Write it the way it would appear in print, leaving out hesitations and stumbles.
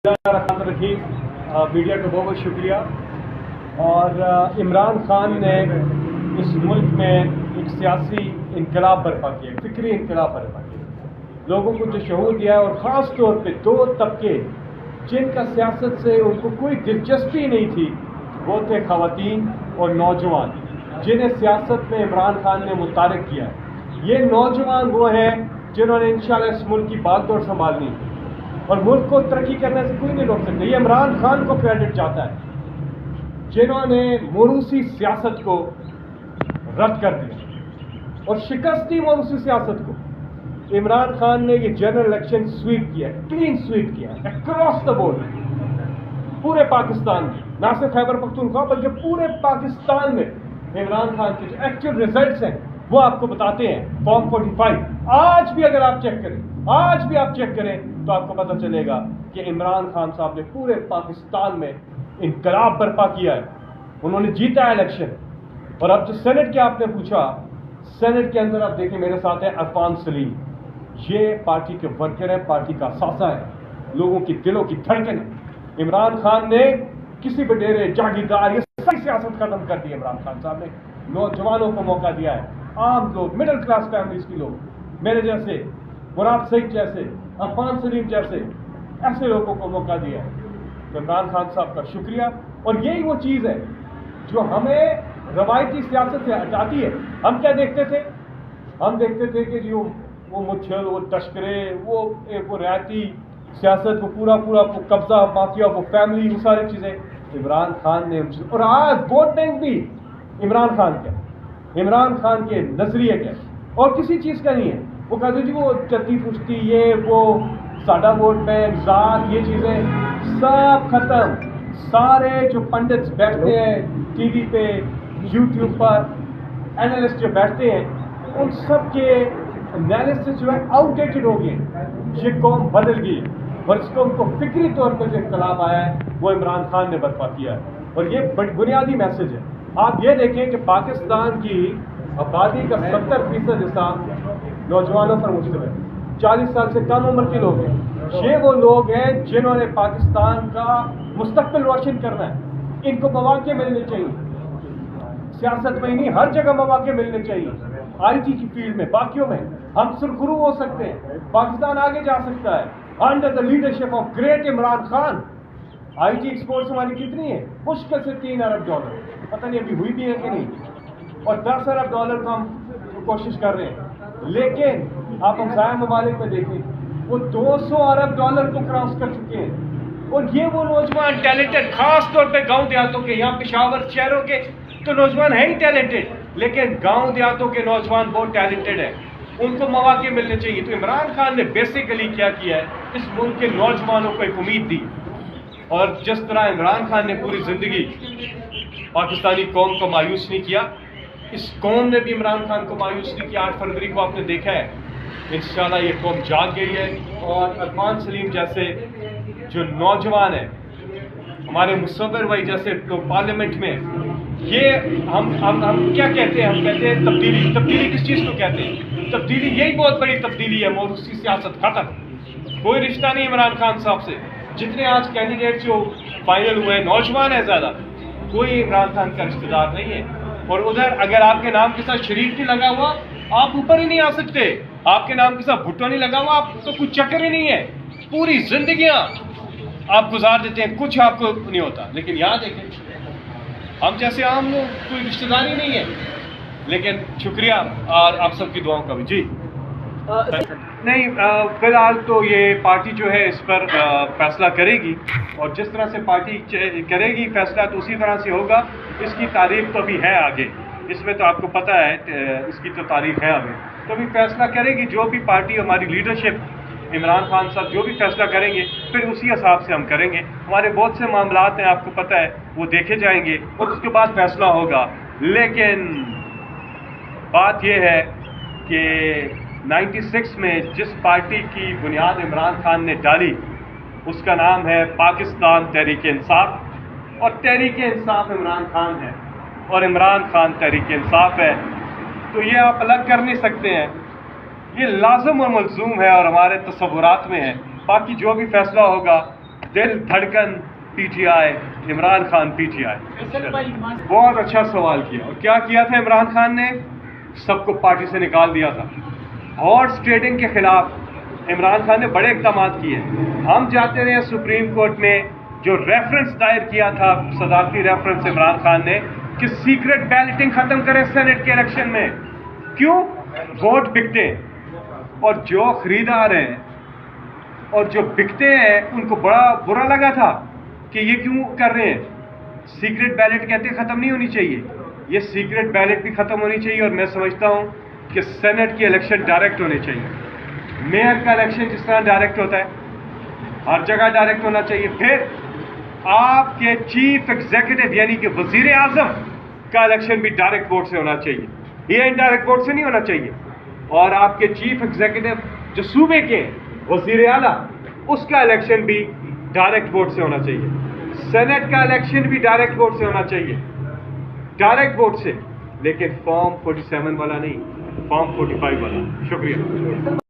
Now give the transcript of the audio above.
रखीम media का बहुत बहुत शुक्रिया। और इमरान खान ने इस मुल्क में एक सियासी इनकलाब बर्पा किया, फिक्री इनकलाब बर्पा किया, लोगों को जो शऊर दिया है। और ख़ास तौर पे दो तबके जिनका सियासत से उनको कोई दिलचस्पी नहीं थी, वो थे ख़वातीन और नौजवान, जिन्हें सियासत में इमरान खान ने मुतारिक किया है। ये नौजवान वो हैं जिन्होंने इंशाल्लाह इस मुल्क की बागडोर संभालनी है और मुल्क को तरक्की करने से कोई नहीं रोक सकता। ये इमरान खान को क्रेडिट जाता है, जिन्होंने मोरूसी सियासत को रद्द कर दिया और शिकस्त दी मोरूसी सियासत को। इमरान खान ने ये जनरल इलेक्शन स्वीप किया, क्लीन स्वीप किया अक्रॉस द बोर्ड, पूरे पाकिस्तान में, ना सिर्फ खैबर पख्तूनख्वा बल्कि पूरे पाकिस्तान में। इमरान खान के जो एक्चुअल रिजल्ट्स हैं वो आपको बताते हैं। फॉर्म 45 आज भी अगर आप चेक करें, आज भी आप चेक करें तो आपको पता चलेगा कि इमरान खान साहब ने पूरे पाकिस्तान में इनकलाब बर्पा किया है। उन्होंने जीता है इलेक्शन। और अब जो सेनेट के आपने पूछा, सेनेट के अंदर आप देखें, मेरे साथ है अरफान सलीम। ये पार्टी के वर्कर है, पार्टी का सासा है, लोगों की दिलों की धड़कन है। इमरान खान ने किसी बटेरे जागीरदार ये सारी सियासत खत्म कर दी। इमरान खान साहब ने नौजवानों को मौका दिया है, आम लोग, मिडिल क्लास फैमिलीज के लोग, मेरे जैसे, मुराद सईद जैसे, अरफान सलीम जैसे, ऐसे लोगों को मौका दिया है। तो इमरान खान साहब का शुक्रिया। और यही वो चीज़ है जो हमें रवायती सियासत से हटाती है। हम क्या देखते थे? हम देखते थे कि जो वो मुच्छल, वो तस्करे, वो रियायती सियासत, वो पूरा वो कब्जा माफिया, वो फैमिली, वो सारी चीज़ें इमरान खान ने। और आज वोट बैंक भी इमरान खान का, इमरान खान के नजरिए का और किसी चीज़ का नहीं है। वो कहते जी वो चत्ती पुश्ती, ये वो साडा वोट बैंक, जात, ये चीज़ें सब खत्म। सारे जो पंडित बैठते हैं टीवी पे, यूट्यूब पर, एनालिस्ट जो बैठते हैं, उन सब के एनालिसिस जो है आउटडेटेड हो गए। ये कौम बदल गई और इसको उनको फिक्री तौर पर जो इनकलाब आया है वो इमरान खान ने बर्पा किया है। और ये बुनियादी मैसेज है। आप ये देखें कि पाकिस्तान की आबादी का 70% हिस्सा नौजवानों पर मुश्तमिल है, 40 साल से कम उम्र के लोग हैं। ये वो लोग हैं जिन्होंने पाकिस्तान का मुस्तकबिल रोशन करना है। इनको मौके मिलने चाहिए, सियासत में ही नहीं, हर जगह मौके मिलने चाहिए। आईटी की फील्ड में, बाकियों में हम सुरखरू हो सकते हैं। पाकिस्तान आगे जा सकता है under the leadership of great Imran Khan. IT exports हमारी कितनी है? मुश्किल से $3 अरब, पता नहीं अभी हुई भी है कि नहीं। और $10 अरब का हम कोशिश कर रहे हैं। लेकिन आप हमसाया ममालिक में देखें, वो $200 अरब को क्रॉस कर चुके हैं। और ये वो नौजवान टैलेंटेड, खास तौर पे गांव देहातों के, यहाँ पेशावर शहरों के तो नौजवान है ही टैलेंटेड, लेकिन गांव देहातों के नौजवान बहुत टैलेंटेड है, उनको मौके मिलने चाहिए। तो इमरान खान ने बेसिकली क्या किया है, इस मुल्क के नौजवानों को एक उम्मीद दी। और जिस तरह इमरान खान ने पूरी जिंदगी पाकिस्तानी कौम को मायूस नहीं किया, इस कौम ने भी इमरान खान को मायूस नहीं किया। 8 फरवरी को आपने देखा है, इंशाल्लाह ये कौम जाग गई है। और अरफान सलीम जैसे जो नौजवान है, हमारे मुसव्विर भाई जैसे लोग पार्लियामेंट में, ये हम क्या कहते हैं? हम कहते हैं तब्दीली। तब्दीली किस चीज़ को कहते हैं? तब्दीली यही बहुत बड़ी तब्दीली है। मोरूसी सियासत खत्म, कोई रिश्ता नहीं इमरान खान साहब से। जितने आज कैंडिडेट जो फाइनल हुए नौजवान है ज़्यादा, कोई इमरान खान का रिश्तेदार नहीं है। और उधर अगर आपके नाम के साथ शरीफ नहीं लगा हुआ, आप ऊपर ही नहीं आ सकते। आपके नाम के साथ भुट्टो नहीं लगा हुआ, आपको कुछ चक्कर ही नहीं है। पूरी जिंदगियां आप गुजार देते हैं, कुछ आपको नहीं होता। लेकिन यहाँ देखें, हम जैसे आम लोग, कोई रिश्तेदारी नहीं है। लेकिन शुक्रिया और आप सबकी दुआओं का भी। जी नहीं, फिलहाल तो ये पार्टी जो है इस पर फैसला करेगी, और जिस तरह से पार्टी करेगी फैसला तो उसी तरह से होगा। इसकी तारीख तो अभी है आगे, इसमें तो आपको पता है, इसकी तो तारीख है अभी। तो अभी फैसला करेगी जो भी पार्टी, हमारी लीडरशिप, इमरान खान साहब जो भी फैसला करेंगे, फिर उसी हिसाब से हम करेंगे। हमारे बहुत से मामलात हैं, आपको पता है, वो देखे जाएंगे और उसके बाद फैसला होगा। लेकिन बात यह है कि 96 में जिस पार्टी की बुनियाद इमरान खान ने डाली, उसका नाम है पाकिस्तान तहरीक इंसाफ, और तहरीक इंसाफ इमरान खान है और इमरान खान तहरीक इंसाफ है। तो ये आप अलग कर नहीं सकते हैं, ये लाज़िम और मलज़ूम है और हमारे तस्वुरात में है। बाकी जो भी फैसला होगा دل دھڑکن P T I, Imran Khan P T I. بہت اچھا سوال کیا. اور کیا کیا تھا عمران خان نے؟ سب کو پارٹی سے نکال دیا تھا. ہارس ٹریڈنگ کے خلاف عمران خان نے بڑے اقدامات کیے. ہم جاتے رہے سپریم کورٹ میں، جو ریفرنس دائر کیا تھا صدارتی ریفرنس عمران خان نے کہ سیکرٹ بیلٹنگ ختم کریں سینٹ کے الیکشن میں. کیوں؟ ووٹ بکتے ہیں، اور جو خریدار ہیں اور جو بکتے ہیں ان کو بڑا برا لگا تھا کہ یہ کیوں کر رہے ہیں. سیکرٹ بیلٹ کہتے ہیں ختم نہیں ہونی چاہیے. یہ سیکرٹ بیلٹ بھی ختم ہونی چاہیے، اور میں سمجھتا ہوں کہ سینٹ کے الیکشن ڈائریکٹ ہونے چاہیے. میئر کا الیکشن جس طرح ڈائریکٹ ہوتا ہے، ہر جگہ ڈائریکٹ ہونا چاہیے. پھر آپ کے چیف ایگزیکٹو یعنی کہ وزیر اعظم کا الیکشن بھی ڈائریکٹ ووٹ سے ہونا چاہیے، یہ انڈائریکٹ ووٹ سے نہیں ہونا چاہیے. اور آپ کے چیف ایگزیکٹو جو صوبے کے وزیر اعلیٰ، اس کا الیکشن بھی ڈائریکٹ ووٹ سے ہونا چاہیے. سینٹ کا الیکشن بھی ڈائریکٹ ووٹ سے ہونا چاہیے، ڈائریکٹ ووٹ سے، لیکن فارم 47 والا نہیں، فارم 45 والا. شکریہ.